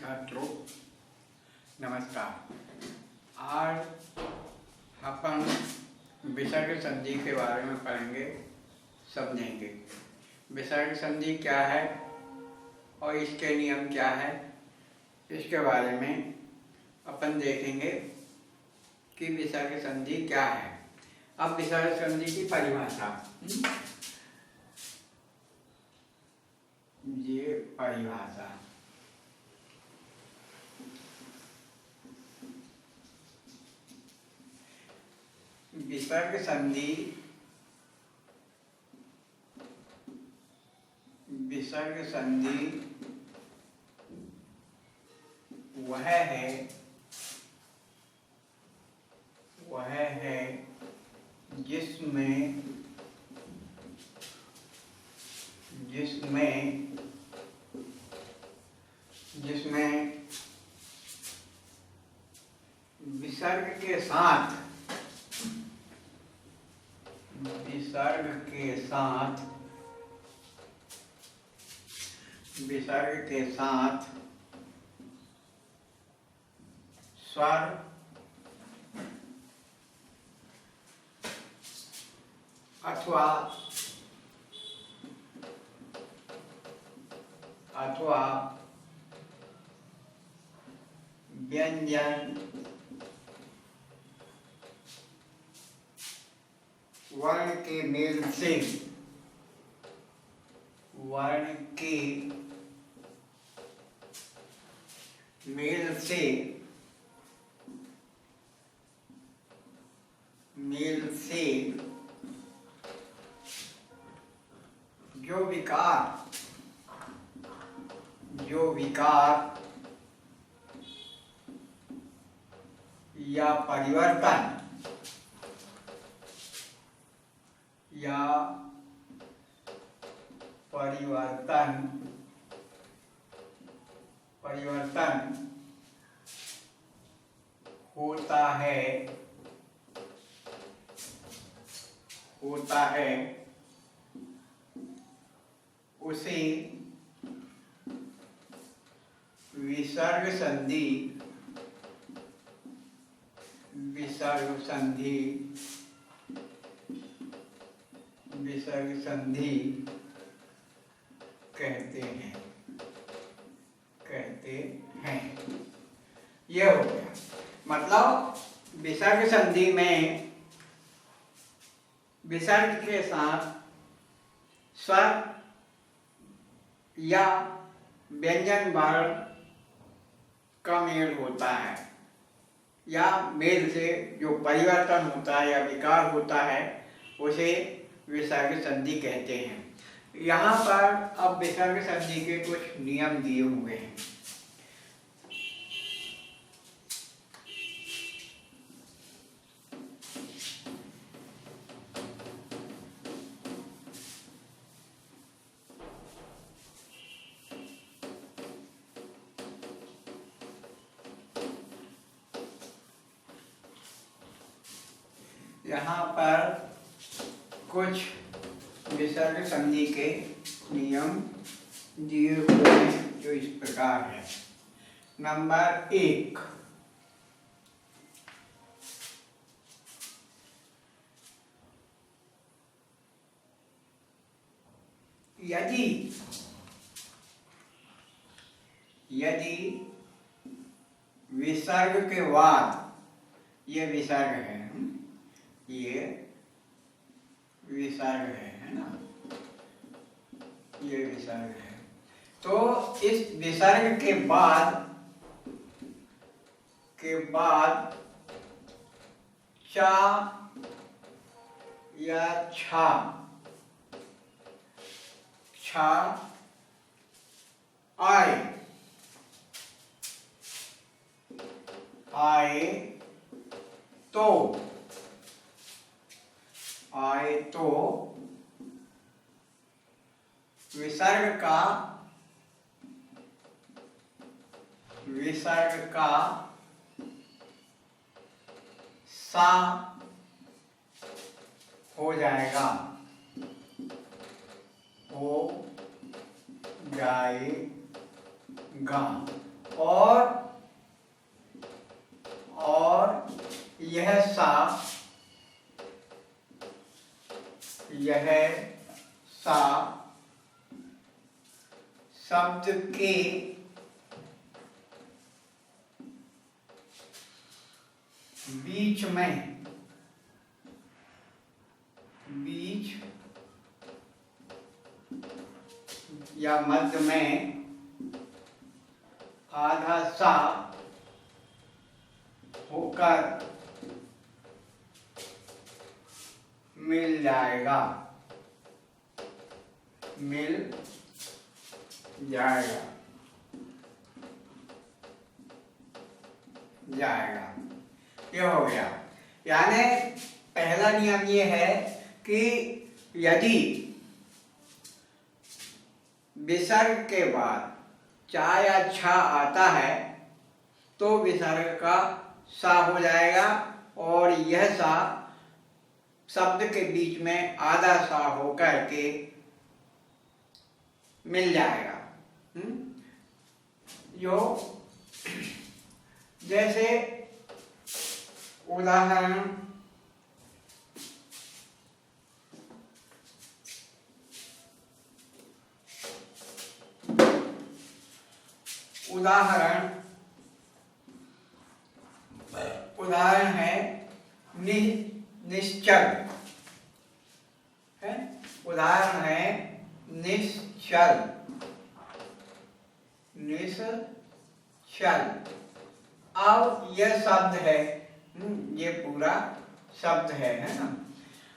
छात्रों नमस्कार। आज अपन विसर्ग संधि के बारे में पढ़ेंगे, समझेंगे। विसर्ग संधि क्या है और इसके नियम क्या है, इसके बारे में अपन देखेंगे कि विसर्ग संधि क्या है। अब विसर्ग संधि की परिभाषा, ये परिभाषा विसर्ग संधि, विसर्ग संधि वह है जिसमें विसर्ग के साथ स्वर अथवा व्यंजन वर्ण के मेल से जो विकार या परिवर्तन होता है उसे विसर्ग संधि कहते हैं। यह हो गया। मतलब विसर्ग संधि में विसर्ग के साथ स्वर या व्यंजन वर्ण का मेल होता है, या मेल से जो परिवर्तन होता है या विकार होता है उसे विसर्ग संधि कहते हैं। यहाँ पर अब विसर्ग संधि के कुछ नियम दिए हुए हैं। यहाँ पर कुछ विसर्ग संधि के नियम दिए हुए हैं जो इस प्रकार है। नंबर 1, यदि विसर्ग के बाद, ये विसर्ग है, ये विसर्ग है ना, ये विसर्ग है, तो इस विसर्ग के बाद चा या छा आए तो विसर्ग का सा हो जाएगा, हो जाएगा। और यह सा शब्द के बीच या मध्य में आधा सा होकर मिल जाएगा। ये हो गया। यानी पहला नियम ये है कि यदि विसर्ग के बाद चा या छा आता है तो विसर्ग का सा हो जाएगा और यह सा शब्द के बीच में आधा सा होकर के मिल जाएगा। जो जैसे उदाहरण है निश्चल है। उदाहरण है निश्चल। अब यह शब्द है, ये पूरा शब्द है ना।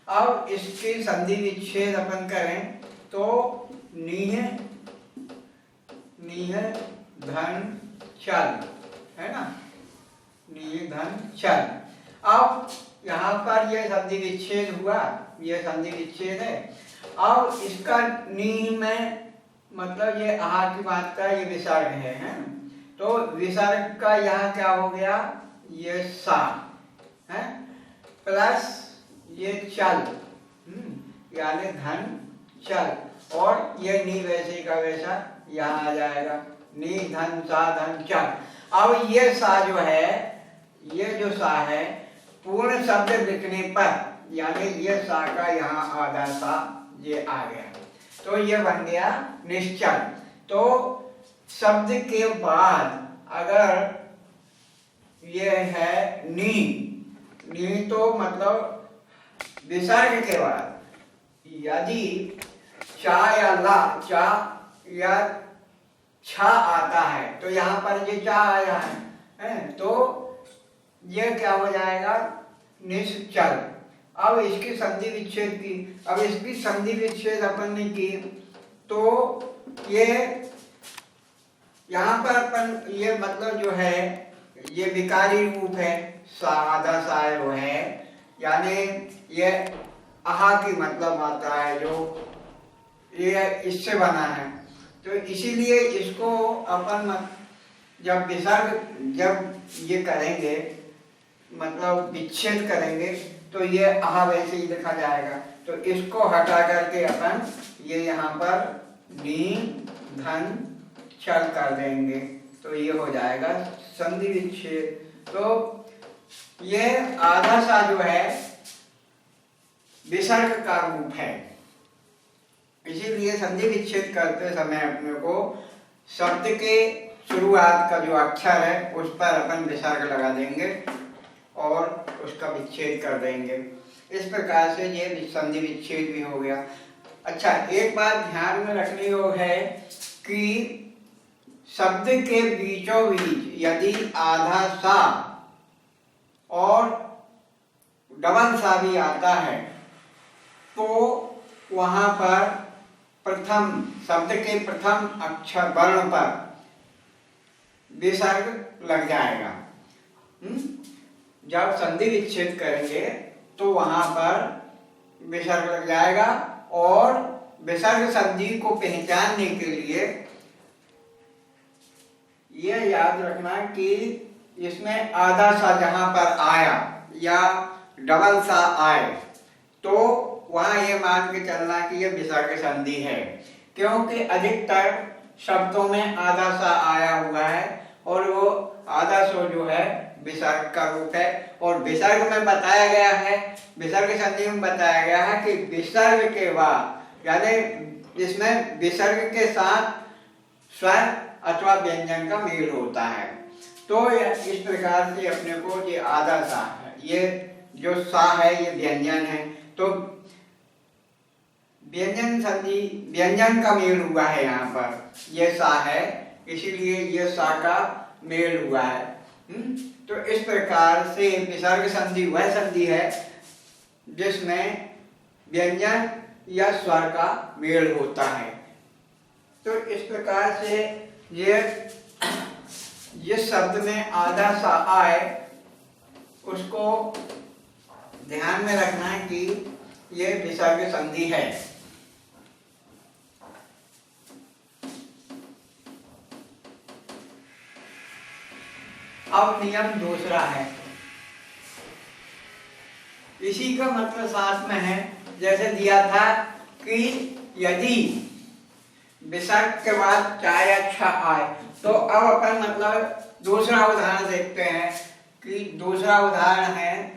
अब इसके संधि विच्छेद अपन करें तो नीह धन चल है ना, नीह धन चल। अब यहाँ पर यह संधि विच्छेद हुआ, यह संधि विच्छेद है। अब इसका नीह में मतलब ये आहा की मात्रा, ये विसर्ग है तो विसर्ग का यहाँ क्या हो गया, ये सा है प्लस ये चल यानी धन चल और ये नी वैसे का वैसा यहाँ आ जाएगा, नी धन सा धन चल। अब ये सा जो है, ये जो सा है पूर्ण शब्द लिखने पर यानी ये सा का यहाँ आधा सा ये आ गया तो ये बन गया निश्चल। तो शब्द के बाद अगर ये है नी तो मतलब विसर्ग के बाद यदि चा या ला चा या छा आता है तो यहाँ पर ये चा आया है तो ये क्या हो जाएगा निश्चल। अब इसकी संधि विच्छेद की, अब इसकी संधि विच्छेद अपन ने की तो ये यहाँ पर अपन ये मतलब जो है ये विकारी रूप है, सा आधा सा वो है यानी ये आहा की मतलब आता है जो ये इससे बना है। तो इसीलिए इसको अपन जब विसर्ग जब ये करेंगे मतलब विच्छेद करेंगे तो ये आहा वैसे ही लिखा जाएगा। तो इसको हटा करके अपन ये यहाँ पर नी धन चल कर देंगे तो ये हो जाएगा संधि विच्छेद। तो ये आधा सा जो है विसर्ग का रूप है, इसीलिए संधि विच्छेद करते समय अपने को शब्द के शुरुआत का जो अक्षर है उस पर अपन विसर्ग लगा देंगे और उसका विच्छेद कर देंगे। इस प्रकार से ये संधि विच्छेद भी हो गया। अच्छा, एक बात ध्यान में रखनी हो है कि शब्द के बीचों बीच यदि आधा सा और डबल सा भी आता है तो वहां पर प्रथम शब्द के प्रथम अक्षर वर्ण पर विसर्ग लग जाएगा। जब संधि विच्छेद करेंगे तो वहां पर विसर्ग लग जाएगा और विसर्ग संधि को पहचानने के लिए यह याद रखना कि इसमें आधा सा जहां पर आया या डबल सा आए तो वहां ये मान के चलना कि यह विसर्ग संधि है, क्योंकि अधिकतर शब्दों में आधा सा आया हुआ है विसर्ग का रूप है। और विसर्ग में बताया गया है, विसर्ग संधि में बताया गया है कि विसर्ग के बाद यानी इसमें विसर्ग के साथ स्वर अथवा व्यंजन का मेल होता है। तो इस प्रकार से अपने को ये आधा सा है, ये जो सा है ये व्यंजन है, तो व्यंजन संधि व्यंजन का मेल हुआ है, यहाँ पर ये सा है इसीलिए ये सा का मेल हुआ है। तो इस प्रकार से विसर्ग संधि वह संधि है जिसमें व्यंजन या स्वर का मेल होता है। तो इस प्रकार से ये जिस शब्द में आधा सा आए उसको ध्यान में रखना है कि ये विसर्ग संधि है। अब नियम दूसरा है, इसी का मतलब साथ में है, जैसे दिया था कि यदि विसर्ग के बाद चा या छ आए, तो अब अपन मतलब दूसरा उदाहरण देखते हैं कि दूसरा उदाहरण है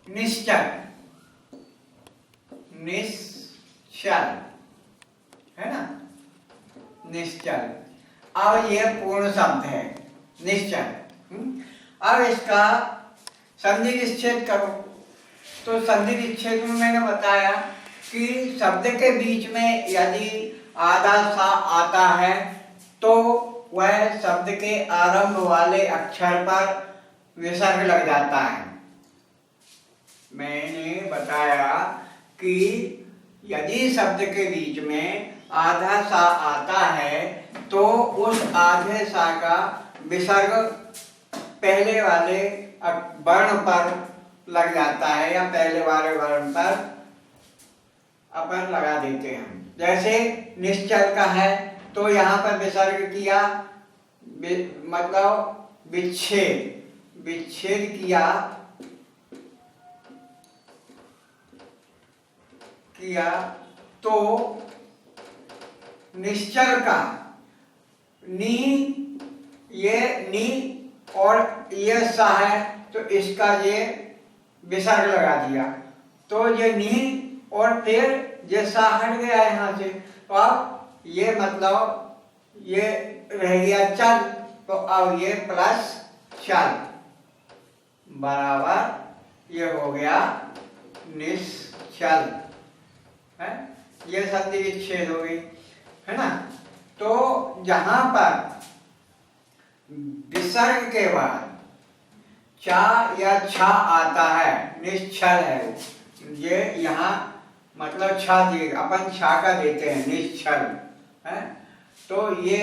निश्चल। निश्चल है ना, निश्चल। अब ये पूर्ण शब्द है निश्चल। अब इसका संधि विच्छेद करो, तो संधि विच्छेद में मैंने बताया कि शब्द के बीच में यदि आधा सा आता है तो वह शब्द के आरंभ वाले अक्षर पर विसर्ग लग जाता है। मैंने बताया कि यदि शब्द के बीच में आधा सा आता है तो उस आधे सा का विसर्ग पहले वाले वर्ण पर लग जाता है या पहले वाले वर्ण पर अपन लगा देते हैं। जैसे निश्चल का है तो यहाँ पर विसर्ग किया, मतलब विच्छेद किया तो निश्चल का नी, ये नी और ये सा है तो इसका ये विसर्ग लगा दिया, तो ये नी और फिर ये सा हट गया यहाँ से, तो अब ये मतलब ये रह गया चल, तो अब ये प्लस चल बराबर ये हो गया निश्चल है। ये संधि विच्छेद हो गई है ना। तो जहां पर विसर्ग के बाद चा या छा आता है, निश्चल है वो, ये यहाँ मतलब छा दिए अपन छा का देते हैं निश्चल है, तो ये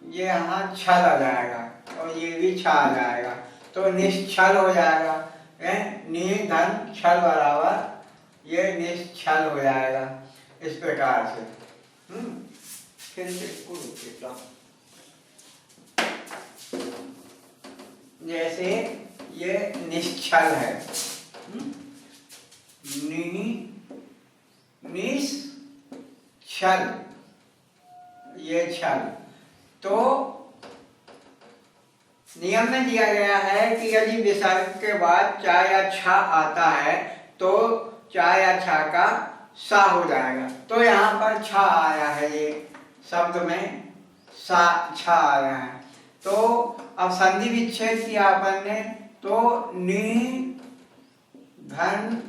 यहाँ छल आ जाएगा और ये भी छा आ जाएगा, तो निश्चल हो जाएगा। नि धन छल बराबर ये निश्चल हो जाएगा इस प्रकार से। फिर से जैसे ये निश्चल है, निश्चल ये छल, तो नियम में दिया गया है कि यदि विसर्ग के बाद चा या छा आता है तो चा या छा का सा हो जाएगा, तो यहाँ पर छा आया है, ये शब्द में सा छा आया है, तो अब संधि विच्छेद किया अपन ने, तो नि धन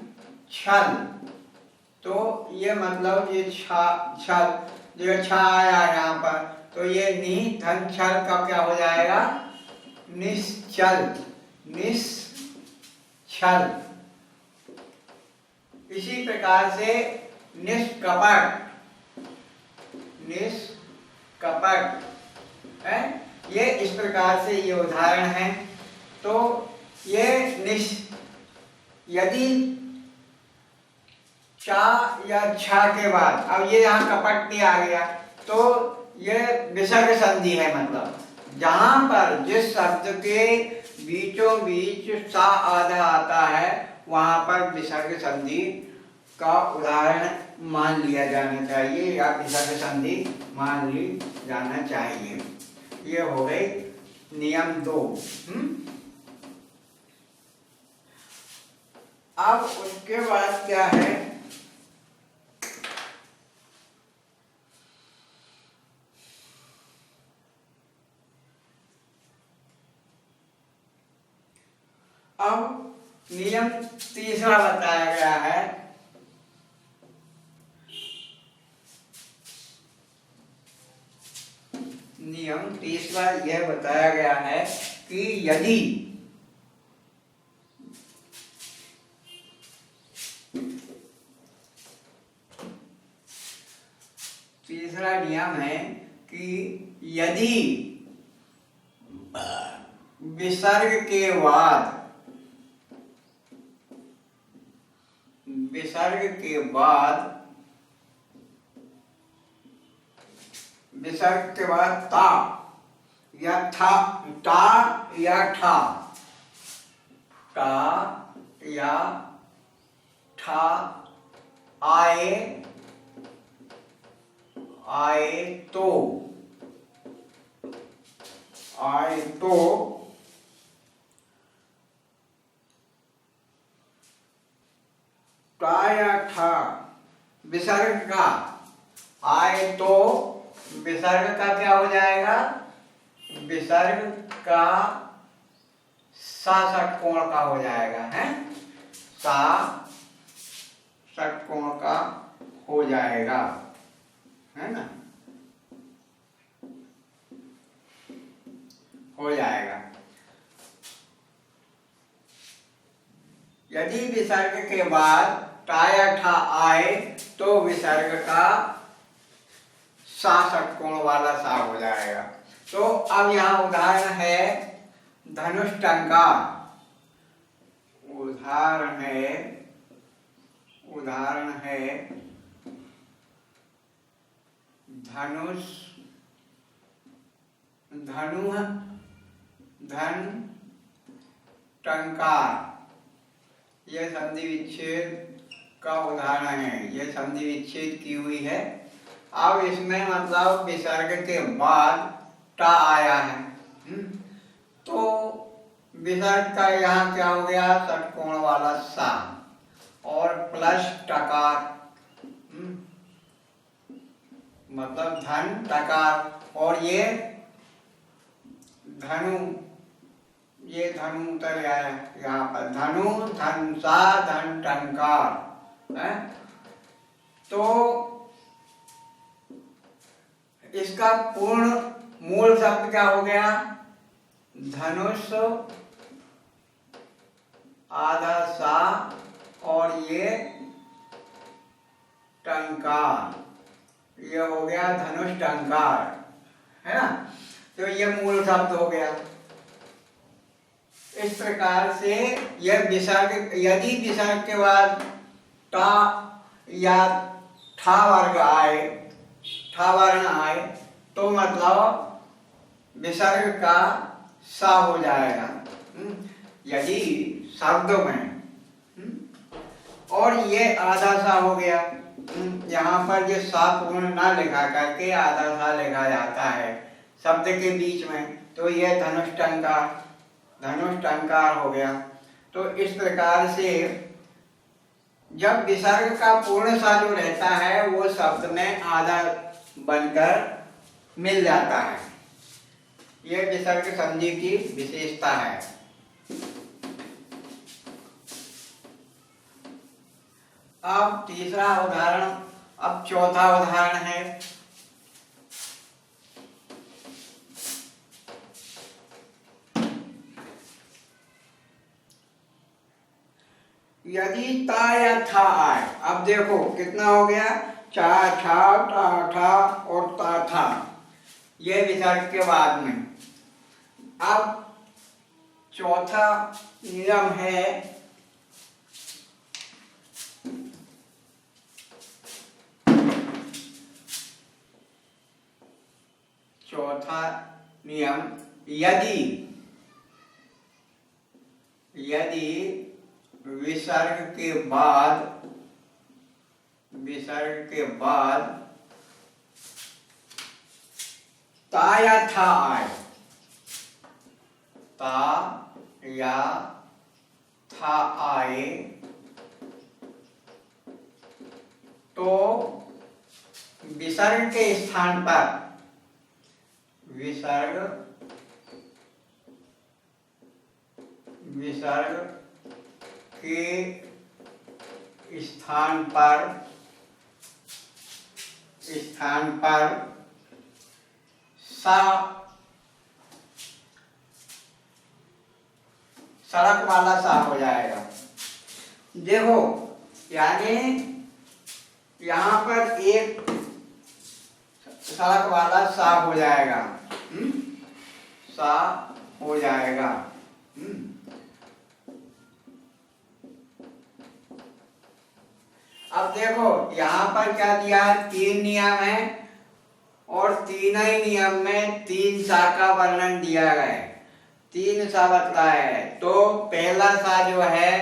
छल, तो ये मतलब ये छल जो छा आया यहाँ पर, तो ये नि धन छल का क्या हो जाएगा निश्चल, निश्चल। इसी प्रकार से निष्कपट है, ये इस प्रकार से ये उदाहरण है। तो ये यदि चा या छा के बाद अब ये यहाँ कपट भी आ गया तो ये विसर्ग संधि है, मतलब जहां पर जिस शब्द के बीचों बीच सा आधा आता है वहां पर विसर्ग संधि का उदाहरण मान लिया जाना चाहिए या विसर्ग संधि मान ली जाना चाहिए। ये हो गई नियम 2। अब उसके बाद क्या है, अब नियम तीसरा बताया गया है। नियम तीसरा यह बताया गया है कि यदि तीसरा नियम है कि यदि विसर्ग के बाद ता या था, ता या ठा, ता या ठा आए तो ता या ठा विसर्ग का आए तो विसर्ग का क्या हो जाएगा, विसर्ग का सा षटकोण का हो जाएगा, है सा षटकोण का हो जाएगा, है ना, हो जाएगा। यदि विसर्ग के बाद टा या ठा आए तो विसर्ग का सा षटकोण वाला सा हो जाएगा। तो अब यहाँ उदाहरण है धनुष टंकार, उदाहरण है धनुष धन टंकार, यह संधि विच्छेद का उदाहरण है, यह संधि विच्छेद की हुई है। अब इसमें मतलब विसर्ग के बाद टा आया है, तो विसर्ग का यहाँ क्या हो गया, षटकोण वाला सा और प्लस टकार, मतलब धन टकार, और ये धनु उतर गया है यहाँ पर, धनु धन सा धन टंकार है। तो इसका पूर्ण मूल शब्द क्या हो गया, धनुष आधा सा और ये टंकार, ये हो गया धनुष टंकार, है ना। तो ये मूल शब्द हो गया। इस प्रकार से यह विसर्ग, यदि विसर्ग के बाद टा या ठा वर्ग आए, ठा वर्ण आए तो मतलब विसर्ग का सा हो जाएगा यदि शब्द में, और ये आधा सा हो गया। यहाँ पर ये सा पूर्ण ना लिखा करके आधा सा लिखा जाता है शब्द के बीच में, तो यह धनुष टंकार हो गया। तो इस प्रकार से जब विसर्ग का पूर्ण सा जो रहता है वो शब्द में आधा बनकर मिल जाता है, यह विसर्ग संधि की विशेषता है। अब तीसरा उदाहरण, अब चौथा उदाहरण है यदि ता या था आए। अब देखो कितना हो गया, चा ठा टा ठा और ता था, ये विसर्ग के बाद में। अब चौथा नियम है चौथा नियम यदि यदि विसर्ग के बाद ता या था आए, ता या था आए तो विसर्ग के स्थान पर विसर्ग के स्थान पर सा सड़क वाला सा हो जाएगा। देखो यानी यहाँ पर एक सड़क वाला सा हो जाएगा, सा हो जाएगा। अब देखो यहाँ पर क्या दिया है, 3 नियम है और तीनों ही नियम में 3 सा का वर्णन दिया गया है, 3 सा बतलाया है। तो पहला सा जो है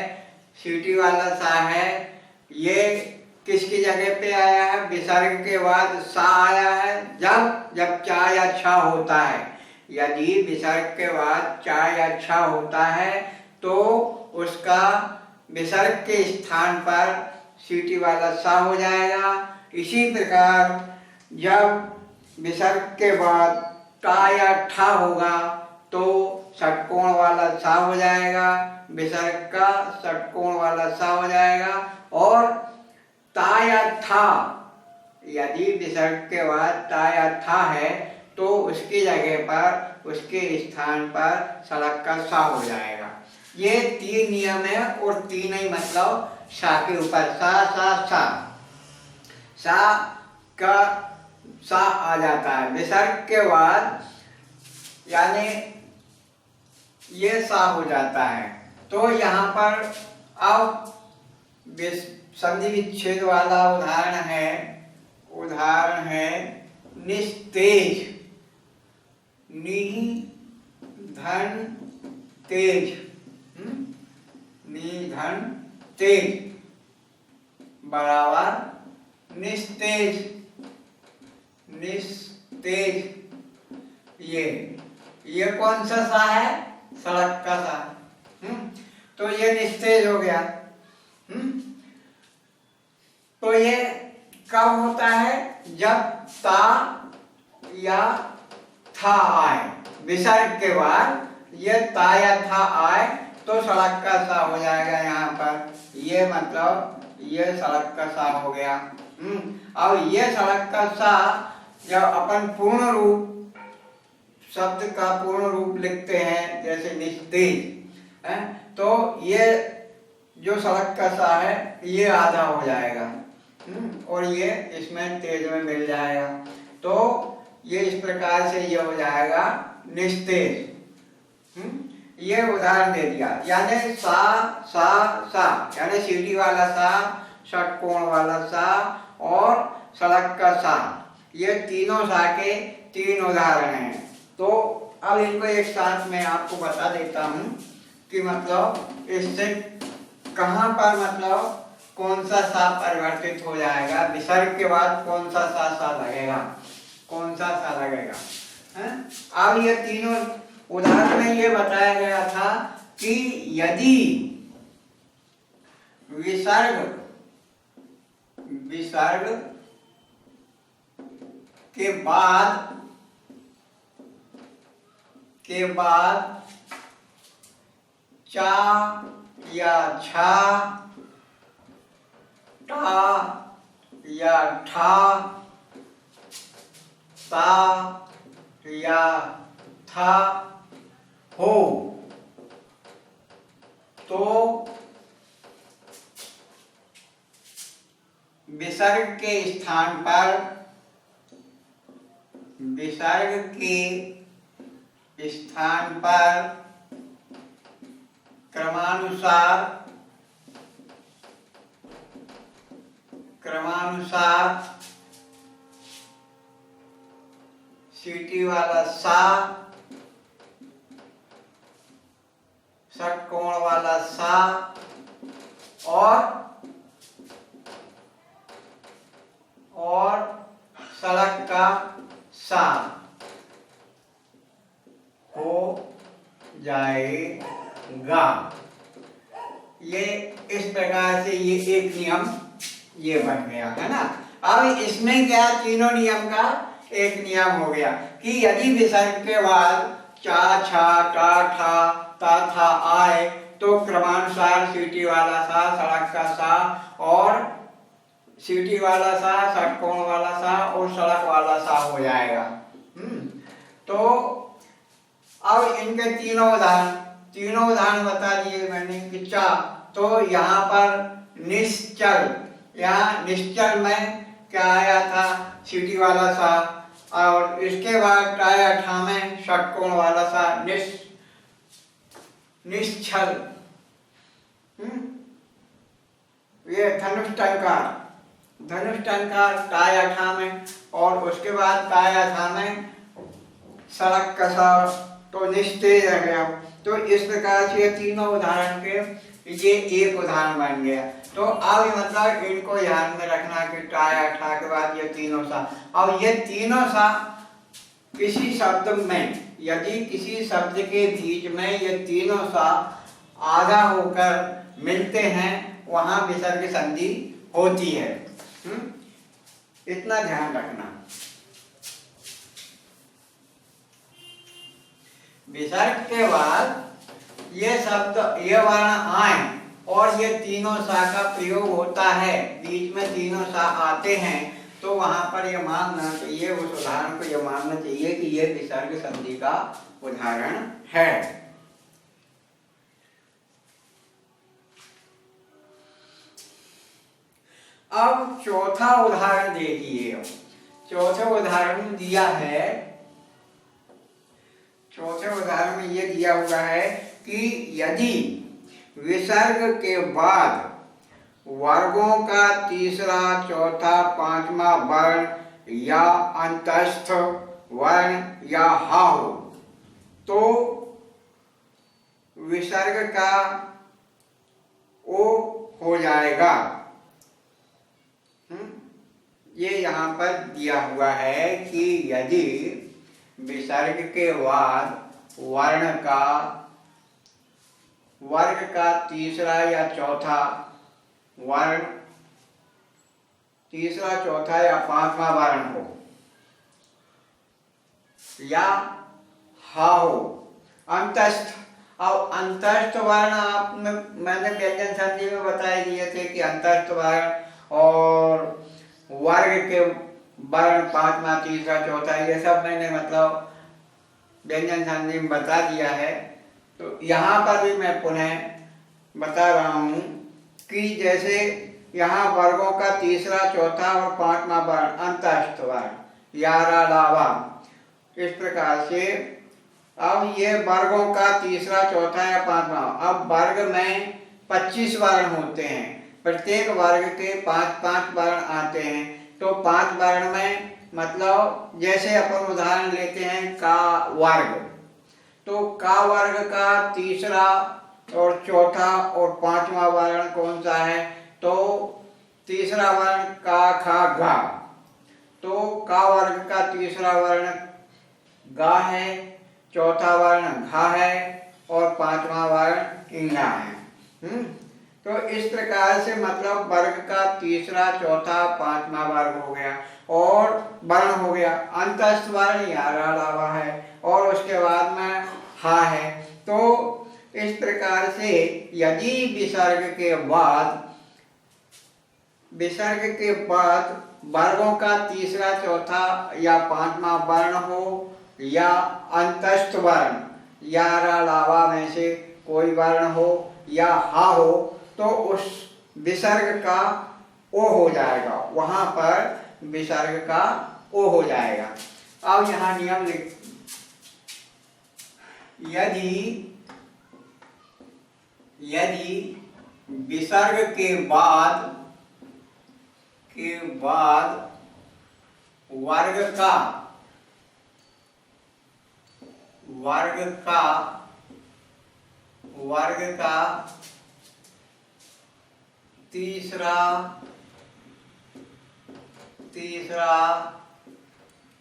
सीटी वाला सा है, ये किसकी जगह पे आया है, विसर्ग के बाद सा आया है जब चा या छा होता है। यदि विसर्ग के बाद चा या छा होता है तो उसका विसर्ग के स्थान पर सीटी वाला सा हो जाएगा। इसी प्रकार जब विसर्ग के बाद टा या ठा होगा तो षटकोण वाला सा हो जाएगा, विसर्ग का षटकोण वाला सा हो जाएगा। और ता या था, यदि विसर्ग के बाद ता या था है तो उसकी जगह पर उसके स्थान पर सड़क का सा हो जाएगा। ये 3 नियम है और तीनों ही मतलब सा के ऊपर सा का सा आ जाता है विसर्ग के बाद, यानी ये सा हो जाता है। तो यहाँ पर अब संधि विच्छेद वाला उदाहरण है निस्तेज, निधन तेज, निधन तेज बराबर निस्तेज, ये कौन सा सा है, सड़क का सा। तो ये निस्तेज हो गया। तो ये कब होता है, जब ता या था आए, विसर्ग के बाद ये ता या था आए तो सड़क का सा हो जाएगा। यहाँ पर ये मतलब ये सड़क का सा हो गया। अब ये सड़क का सा जब अपन पूर्ण रूप शब्द का पूर्ण रूप लिखते हैं जैसे निस्तेज है, तो ये जो सड़क का सा है ये आधा हो जाएगा और ये इसमें तेज में मिल जाएगा। तो ये इस प्रकार से ये हो जाएगा निस्तेज। ये उदाहरण दे दिया, यानी सा सा सा, यानी सीटी वाला सा, षटकोण वाला सा और सड़क का सा, ये तीनों सा के 3 उदाहरण हैं। तो अब इनको एक साथ मैं आपको बता देता हूँ कि मतलब इससे कहाँ पर मतलब कौन सा सा परिवर्तित हो जाएगा, विसर्ग के बाद कौन सा सा लगेगा, कौन सा सा लगेगा। अब ये तीनों उदाहरण में ये बताया गया था कि यदि विसर्ग के बाद चा या छा, टा या ठा, ता या था हो तो विसर्ग के स्थान पर क्रमानुसार सीटी वाला सा वाला सा और सड़क का सा हो जाएगा। ये इस प्रकार से ये एक नियम ये बन गया है ना। अब इसमें क्या, तीनों नियम का एक नियम हो गया कि यदि विसर्ग के बाद चा छा टा ठा ता था आए तो क्रमानुसार सीटी वाला सा, सड़क का सा और सीटी वाला सा, षटकोण वाला सा और सड़क वाला सा हो जाएगा। तो अब इनके तीनों उदाहरण बता दिए मैंने कि चा, तो यहाँ पर निश्चल, यहाँ निश्चल में क्या आया था, सीटी वाला सा, और इसके बाद टाया ठा में षटकोण वाला सा, निश्चल। ये धनुष टंकार टाया ठा में, और उसके बाद टाया ठा में सड़क का सा, तो निस्तेज रह गया। तो इस प्रकार से तीनों उदाहरण के ये एक उदाहरण बन गया। तो अब मतलब इनको ध्यान में रखना कि टाया ठा के बाद ये तीनों सा। अब ये तीनों सा किसी शब्द में, यदि किसी शब्द के बीच में ये तीनों सा आधा होकर मिलते हैं, वहां विसर्ग संधि होती है। इतना ध्यान रखना। विसर्ग के बाद ये शब्द, ये वर्ण आए और ये तीनों सा का प्रयोग होता है, बीच में तीनों सा आते हैं, तो वहां पर ये मानना चाहिए, उस उदाहरण को ये मानना चाहिए कि ये विसर्ग संधि का उदाहरण है। अब चौथा उदाहरण देखिए। चौथे उदाहरण दिया है, चौथे उदाहरण में ये दिया हुआ है कि यदि विसर्ग के बाद वर्गों का तीसरा, चौथा, पांचवा वर्ण या अंतस्थ वर्ण या हा हो तो विसर्ग का ओ हो जाएगा। ये यहाँ पर दिया हुआ है कि यदि विसर्ग के बाद वर्ग का तीसरा या चौथा वर्ण, तीसरा, चौथा या पांचवा वर्ण हो या हा हो, अंतस्थ। अब अंतस्थ वर्ण आप मैंने व्यंजन संधि में बताए दिए थे कि अंतस्थ वर्ण और वर्ग के वर्ण पांचवा, तीसरा, चौथा, ये सब मैंने मतलब व्यंजन संधि में बता दिया है। तो यहाँ पर भी मैं पुनः बता रहा हूँ कि जैसे यहाँ वर्गों का तीसरा, चौथा और पांचवा वर्ण अंतस्थ वर्ण यारा लावा, इस प्रकार से अब ये वर्गों का तीसरा, चौथा या पांचवा, अब वर्ग में 25 वर्ण होते हैं, प्रत्येक वर्ग के 5-5 वर्ण आते हैं। तो 5 वर्ण में मतलब जैसे अपन उदाहरण लेते हैं का वर्ग, तो का वर्ग का तीसरा और चौथा और पांचवा वर्ण कौन सा है, तो तीसरा वर्ण का खा गा, तो का वर्ग का तीसरा वर्ण गा है, चौथा वर्ण घा है और पांचवा वर्ण इंगा है। तो इस प्रकार से मतलब वर्ग का तीसरा, चौथा, पांचवा वर्ग हो गया और वर्ण हो गया। अंतस्थ वर्ण यारा लावा है और उसके बाद में हा है। तो इस प्रकार से यदि विसर्ग के बाद वर्गों का तीसरा, चौथा या पांचवा वर्ण हो या अंतस्थ वर्ण यारा लावा में से कोई वर्ण हो या हा हो, तो उस विसर्ग का ओ हो जाएगा, वहां पर विसर्ग का ओ हो जाएगा। अब यहाँ नियम लिख, यदि विसर्ग के बाद वर्ग का तीसरा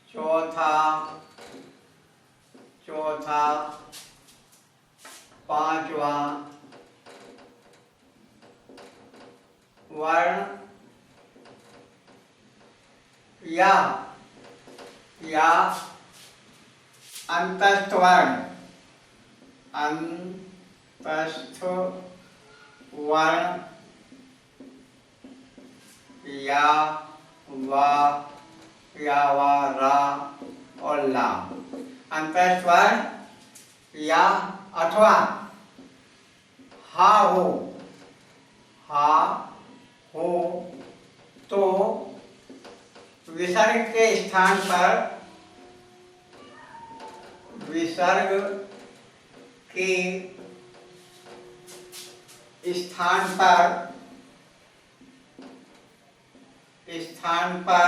चौथा पांचवा वर्ण या अंतस्थ वर्ण या वा रा और ला। अंतस्थ वर्ण या अथवा हा हो तो विसर्ग के स्थान पर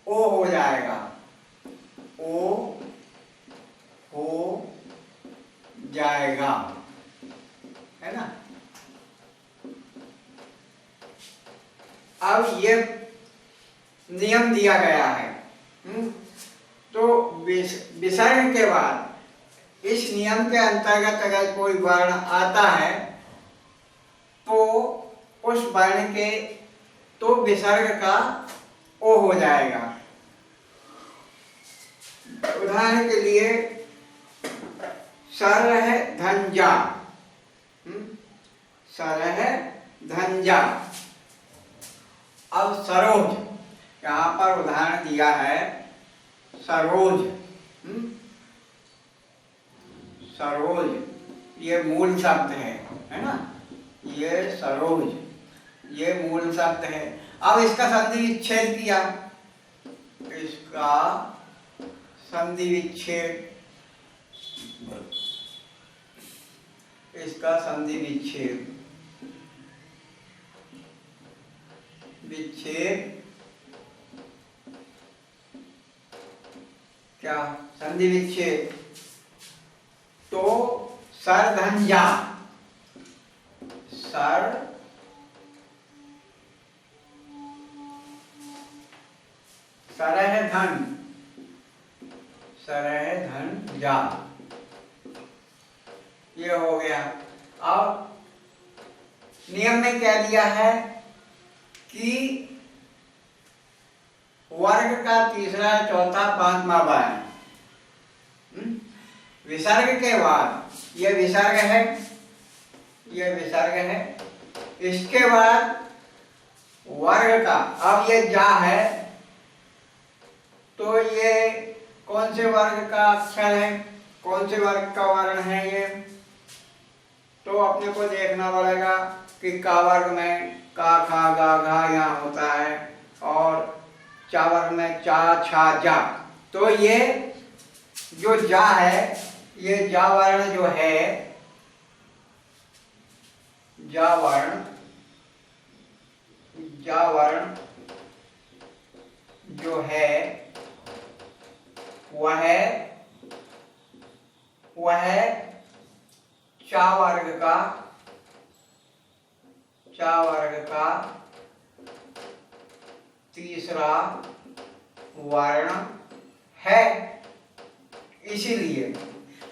ओ हो जाएगा, ओ हो जाएगा, है ना। अब ये नियम दिया गया है। तो विसर्ग के बाद इस नियम के अंतर्गत अगर कोई वर्ण आता है तो उस वर्ण के तो विसर्ग का ओ हो जाएगा। उदाहरण के लिए सर है धंजा, अब सरोज, यहाँ पर उदाहरण दिया है सरोज। सरोज ये मूल शब्द है ना, ये सरोज ये मूल शब्द है। अब इसका संधि विच्छेद किया, इसका संधि विच्छेद क्या संधि विच्छेद, तो सरधंजा, सरह धन जा, ये हो गया। अब नियम में क्या दिया है कि वर्ग का तीसरा चौथा पांचवा वर्ण विसर्ग के बाद, ये विसर्ग है, इसके बाद वर्ग का, अब ये जा है तो ये कौन से वर्ग का अक्षर है, कौन से वर्ग का वर्ण है ये, तो अपने को देखना पड़ेगा कि का वर्ग में का खा गा घा यहाँ होता है और चा वर्ग में चा छा जा। तो ये जो जा है, ये जा वर्ण जो है, जा वर्ण जो है वह चा वर्ग का तीसरा वर्ण है। इसीलिए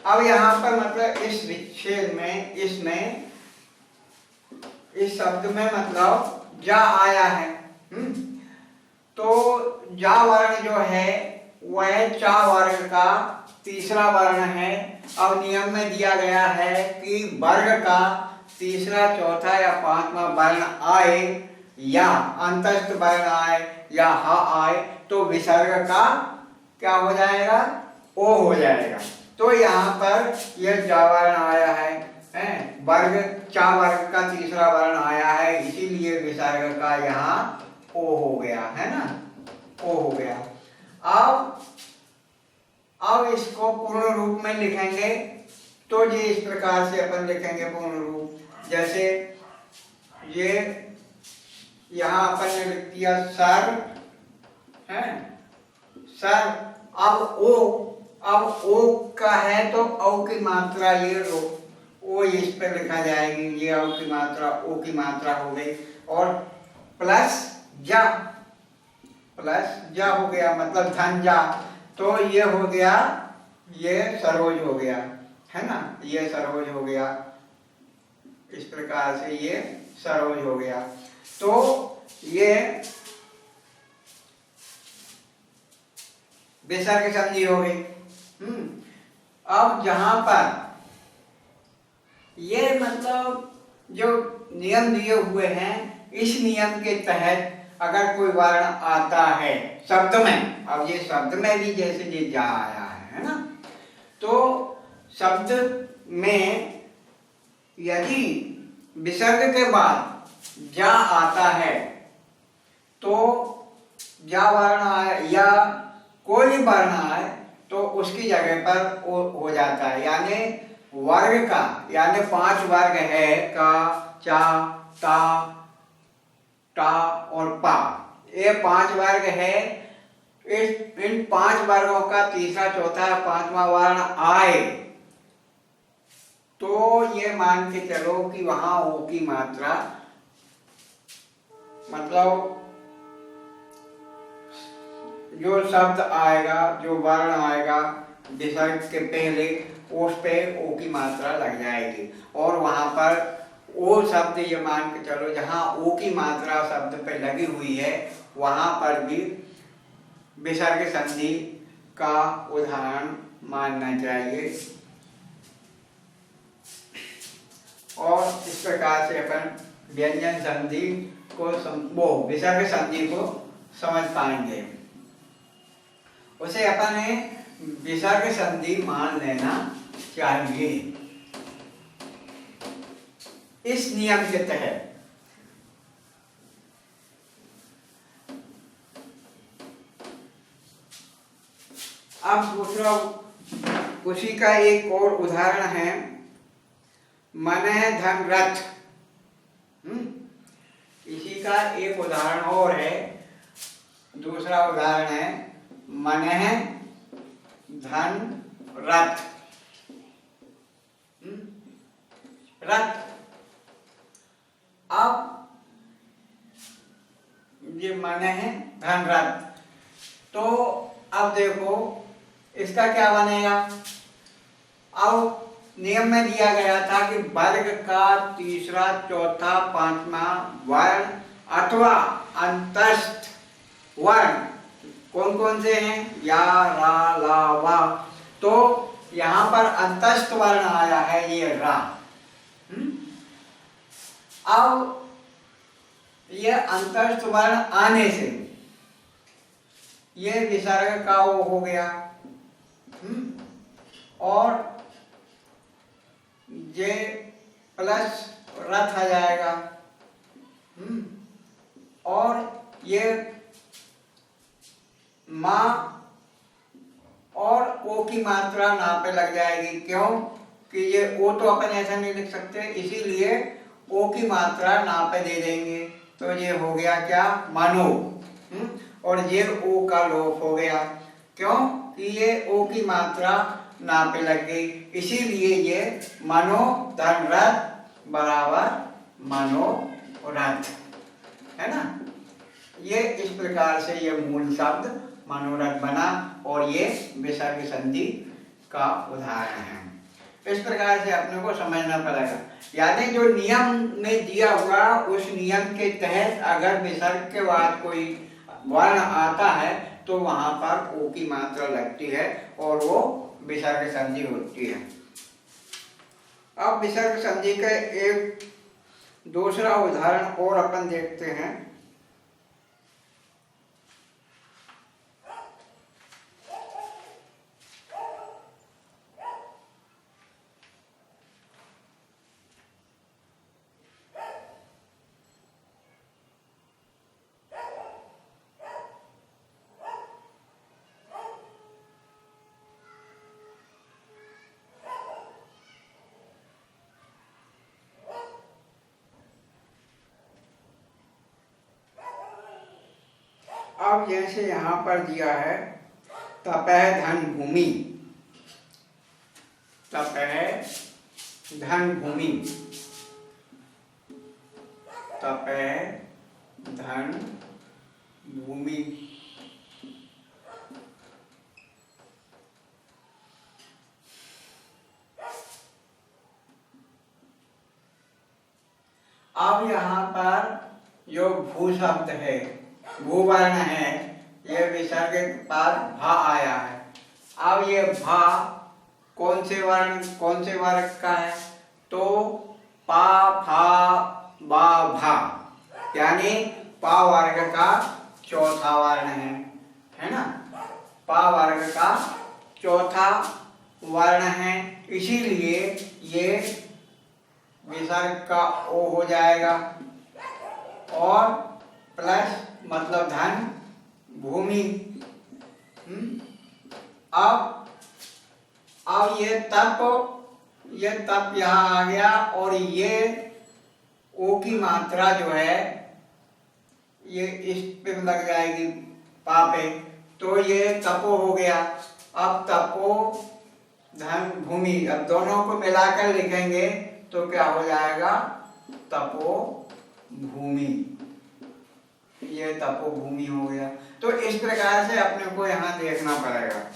अब यहाँ पर मतलब इस विच्छेद में, इस शब्द में मतलब जा आया है। तो जा वर्ण जो है वह चा वर्ग का तीसरा वर्ण है। अब नियम में दिया गया है कि वर्ग का तीसरा चौथा या पांचवा वर्ण आए या अंतस्थ वर्ण आए या हा आए तो विसर्ग का क्या हो जाएगा, ओ हो जाएगा। तो यहाँ पर यह जा वर्ण आया है, वर्ग चा वर्ग का तीसरा वर्ण आया है, इसीलिए विसर्ग का यहाँ ओ हो गया, है ना, ओ हो गया। अब इसको पूर्ण रूप में लिखेंगे तो ये इस प्रकार से अपन लिखेंगे पूर्ण रूप। जैसे ये यहाँ अपन ने लिख दिया सर है, सर। अब ओ अब ओ का है तो औ की मात्रा ये ओ इस पे लिखा जाएगी, ये औ की मात्रा ओ की मात्रा हो गई, और प्लस जा, प्लस जा हो गया मतलब धन जा, तो ये हो गया, ये सरोज हो गया, है ना, ये सरोज हो गया, इस प्रकार से ये सरोज हो गया। तो ये विसर्ग संधि हो गई। अब जहां पर ये मतलब जो नियम दिए हुए हैं, इस नियम के तहत अगर कोई वर्ण आता है शब्द में, अब ये शब्द में भी जैसे ये जा आया है ना, तो शब्द में यदि विसर्ग के बाद जा आता है तो जा वर्ण आए या कोई वर्ण आए तो उसकी जगह पर ओ हो जाता है, यानी वर्ग का, यानी 5 वर्ग है का, चा, ता, टा और पा, ये 5 वर्ग है। इन 5 वर्गों का तीसरा, चौथा, 5वां वर्ण आए तो ये मान के चलो कि वहां ओ की मात्रा, मतलब जो शब्द आएगा, जो वर्ण आएगा विसर्ग के पहले, उस पे ओ की मात्रा लग जाएगी, और वहां पर ओ शब्द, ये मान के चलो जहां ओ की मात्रा शब्द पे लगी हुई है वहां पर भी विसर्ग संधि का उदाहरण मानना चाहिए। और इस प्रकार से अपन व्यंजन संधि को वो विसर्ग संधि को समझ पाएंगे। उसे अपन ने विसर्ग संधि मान लेना चाहिए इस नियम के तहत। अब दूसरा उसी का एक और उदाहरण है मन धन रथ। इसी का एक उदाहरण और है, दूसरा उदाहरण है मन धन रथ। रथ, अब ये मन है धन रथ, तो अब देखो इसका क्या बनेगा। अब नियम में दिया गया था कि वर्ग का तीसरा, चौथा, 5वां वर्ण अथवा अंतस्थ वर्ण कौन कौन से हैं, या, रा, ला, वा, तो यहां पर अंतस्थ वर्ण आया है ये रा। अब ये अंतस्थ वर्ण आने से ये विसर्ग का वो हो गया, और ये प्लस रथ आ जाएगा, और ये माँ और ओ की मात्रा ना पे लग जाएगी। क्यों कि ये ओ तो अपन ऐसा नहीं लिख सकते, इसीलिए ओ की मात्रा ना पे दे देंगे, तो ये हो गया क्या, मानो, और ये ओ का लोप हो गया। क्यों कि ये ओ की मात्रा ना पे लग गई, इसीलिए ये मनो धन रथ बराबर मनोरथ, है ना। ये इस प्रकार से ये मूल शब्द मनोरथ बना, और ये विसर्ग संधि का उदाहरण है। इस प्रकार से अपने को समझना पड़ेगा, यानी जो नियम में दिया हुआ उस नियम के तहत अगर विसर्ग के बाद कोई वर्ण आता है तो वहां पर ओ की मात्रा लगती है और वो विसर्ग संधि होती है। अब विसर्ग संधि का एक दूसरा उदाहरण और अपन देखते हैं। अब जैसे यहाँ पर दिया है तपह धन भूमि, तप है धन भूमि, तप है धन भूमि। अब यहाँ पर जो भू शब्द है, भूवर्ण है, ये विसर्ग के बाद भा आया है। अब ये भा कौन से वर्ग का है? तो पा फा बा भा, यानी पा वर्ग का चौथा वर्ण है ना। पा वर्ग का चौथा वर्ण है, इसीलिए ये विसर्ग का ओ हो जाएगा और प्लस मतलब धन भूमि। अब ये तप यहाँ आ गया और ये ओ की मात्रा जो है ये इस पे लग जाएगी पा पे, तो ये तपो हो गया। अब तपो धन भूमि, अब दोनों को मिलाकर लिखेंगे तो क्या हो जाएगा? तपो भूमि। ये तपो भूमि हो गया। तो इस प्रकार से अपने को यहाँ देखना पड़ेगा।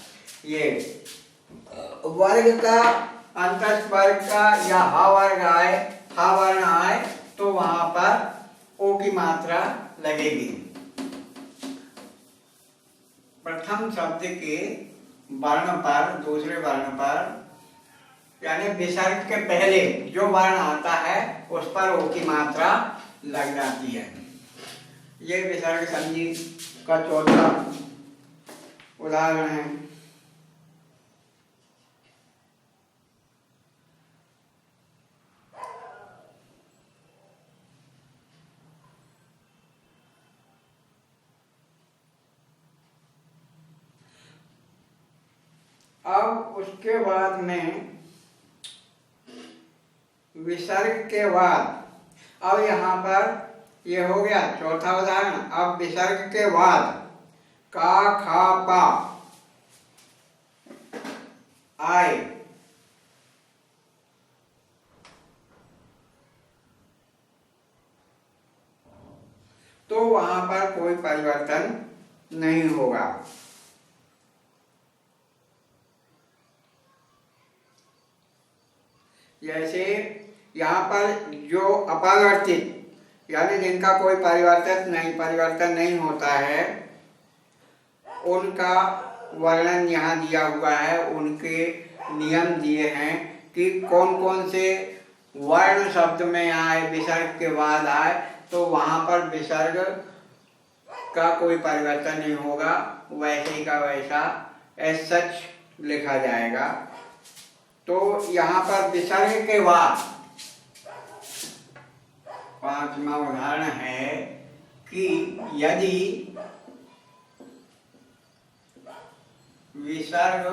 ये वर्ग का, अंतस्थ वर्ग का या हा वर्ग आए, हा वर्ण आए तो वहां पर ओ की मात्रा लगेगी। प्रथम शब्द के वर्ण पर, दूसरे वर्ण पर, यानी विसर्ग के पहले जो वर्ण आता है उस पर ओ की मात्रा लग जाती है। ये विसर्ग संधि का चौथा उदाहरण है। अब उसके बाद में विसर्ग के बाद, अब यहाँ पर ये हो गया चौथा उदाहरण। अब विसर्ग के बाद का खा पा आए, तो वहां पर कोई परिवर्तन नहीं होगा। जैसे यहाँ पर जो अपरिवर्तित यानी जिनका कोई परिवर्तन नहीं होता है, उनका वर्णन यहाँ दिया हुआ है। उनके नियम दिए हैं कि कौन कौन से वर्ण शब्द में आए, विसर्ग के बाद आए, तो वहाँ पर विसर्ग का कोई परिवर्तन नहीं होगा, वैसे का वैसा एज सच लिखा जाएगा। तो यहाँ पर विसर्ग के बाद पांचवा उदाहरण है कि यदि विसर्ग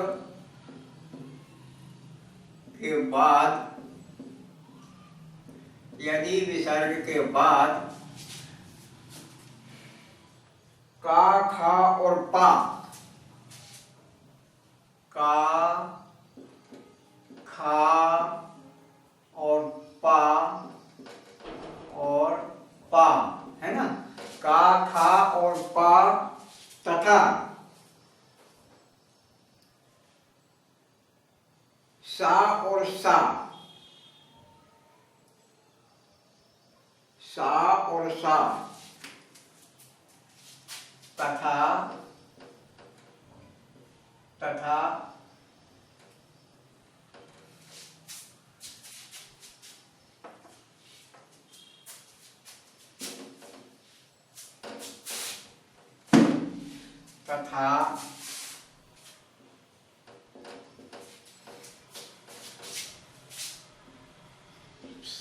के बाद का खा और पा, का खा और पा है ना, का खा और पा तथा सा और सा, तथा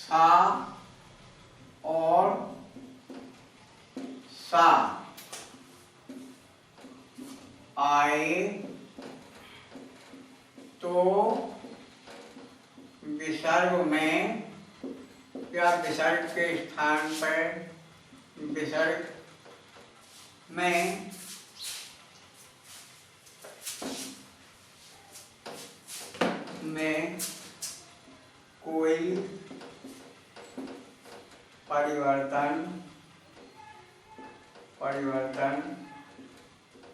सा और सा आए तो विसर्ग में या विसर्ग के स्थान पर विसर्ग में में कोई परिवर्तन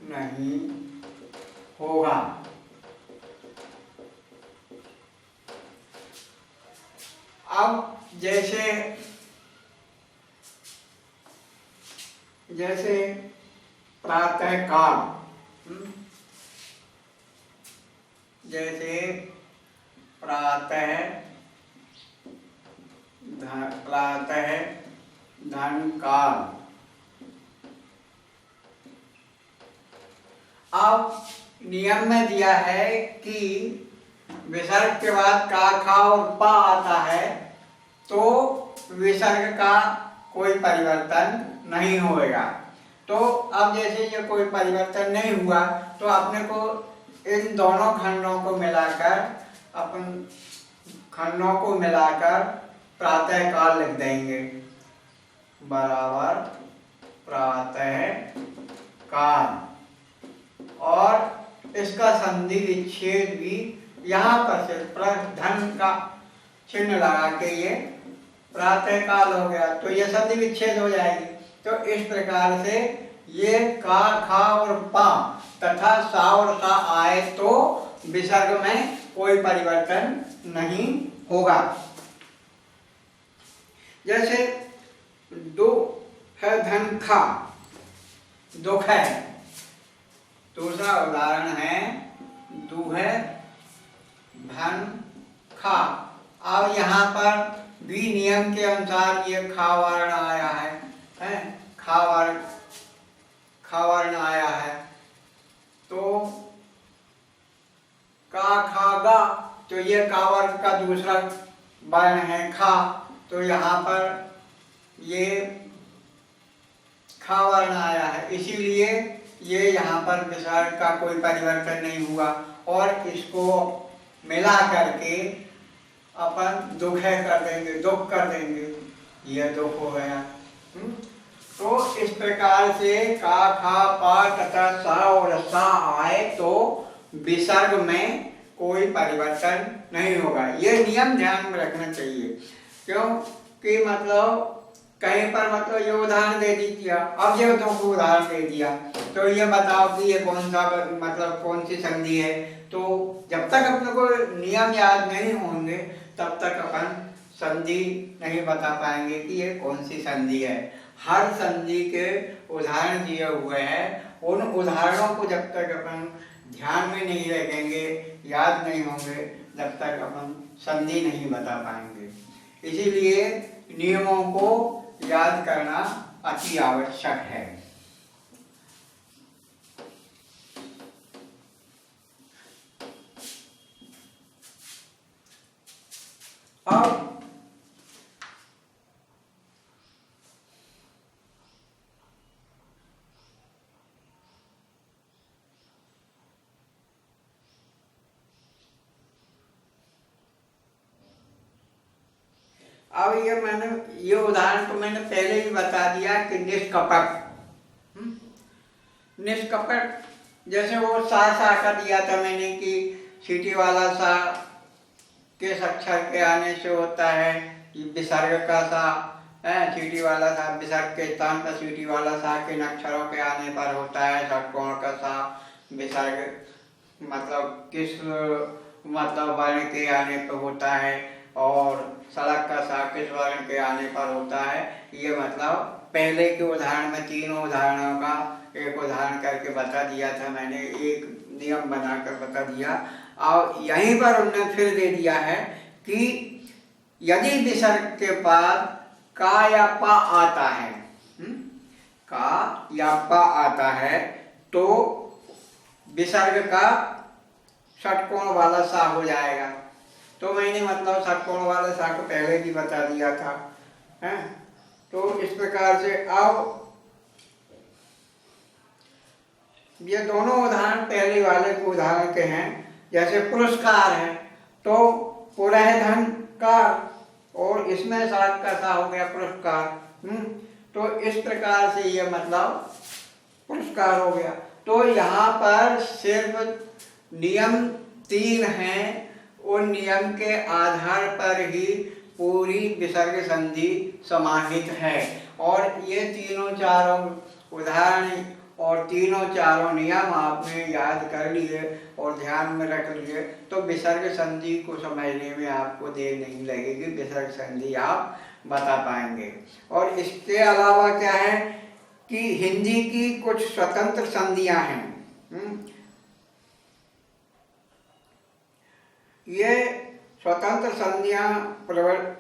नहीं होगा। अब जैसे प्रातः काल, जैसे प्रातः धन काल। अब नियम में दिया है कि विसर्ग के बाद का, खा और पा आता है तो विसर्ग का कोई परिवर्तन नहीं होएगा। तो अब जैसे ये कोई परिवर्तन नहीं हुआ तो अपने को इन दोनों खंडों को मिलाकर प्रातः काल लिख देंगे, बराबर प्रातः काल। और इसका संधि विच्छेद भी यहाँ पर से धन का चिन्ह लगा के ये प्रातः काल हो गया, तो ये संधि विच्छेद हो जाएगी। तो इस प्रकार से ये का, खा और पा तथा सा और सा आए तो विसर्ग में कोई परिवर्तन नहीं होगा। जैसे दो है धन खा, दुख है। दूसरा उदाहरण है दू है धन खा। अब यहाँ पर भी नियम के अनुसार ये खा वर्ण आया है, खा वर्ण आया है। तो का, खा, गा, तो ये का वर्ग का दूसरा वर्ण है खा, तो यहाँ पर ये खा वर्ण आया है, इसीलिए ये यहाँ पर विसर्ग का कोई परिवर्तन नहीं हुआ। और इसको मिला करके अपन दुख कर देंगे, यह दुख हो गया। तो इस प्रकार से का, खा, पा तथा सा और सा आए तो विसर्ग में कोई परिवर्तन नहीं होगा। यह नियम ध्यान में रखना चाहिए, क्योंकि मतलब कहीं पर मतलब ये उदाहरण दे दिया, अब ये दो को उदाहरण दे दिया, तो ये बताओ कि ये कौन सा मतलब कौन सी संधि है। तो जब तक अपने को नियम याद नहीं होंगे तब तक अपन संधि नहीं बता पाएंगे कि ये कौन सी संधि है। हर संधि के उदाहरण दिए हुए हैं, उन उदाहरणों को जब तक अपन ध्यान में नहीं रखेंगे, याद नहीं होंगे, जब तक अपन संधि नहीं बता पाएंगे। इसीलिए नियमों को याद करना अति आवश्यक है। अब ये उदाहरण तो मैंने पहले ही बता दिया कि निष्कपट जैसे वो सा का दिया था मैंने कि सीटी वाला सा के अक्षर के आने से होता है विसर्ग का सा, सीटी वाला सा विसर्ग के स्थान पर सीटी वाला सा के अक्षरों के आने पर होता है षटकोण का सा विसर्ग मतलब किस मतलब वर्ण के आने पर होता है, और सड़क का सा किस वर्ण के आने पर होता है। ये मतलब पहले के उदाहरण में तीनों उदाहरणों का एक उदाहरण करके बता दिया था मैंने, एक नियम बनाकर बता दिया। और यहीं पर उन्होंने फिर दे दिया है कि यदि विसर्ग के बाद का या पा आता है, का या पा आता है तो विसर्ग का षटकोण वाला सा हो जाएगा। तो मैंने मतलब षटकोण वाला सा को पहले भी बता दिया था, है? तो इस प्रकार से अब ये दोनों उदाहरण पहले वाले के उदाहरण के हैं। जैसे पुरस्कार है तो पुरः धन का, और इसमें सड़क का सा हो गया पुरस्कार। तो इस प्रकार से ये मतलब पुरस्कार हो गया। तो यहाँ पर सिर्फ नियम 3 हैं, उन नियम के आधार पर ही पूरी विसर्ग संधि समाहित है। और ये तीनों चारों उदाहरण और तीनों चारों नियम आपने याद कर लिए और ध्यान में रख लिए तो विसर्ग संधि को समझने में आपको देर नहीं लगेगी, विसर्ग संधि आप बता पाएंगे। और इसके अलावा क्या है कि हिंदी की कुछ स्वतंत्र संधियां हैं। ये स्वतंत्र संधियां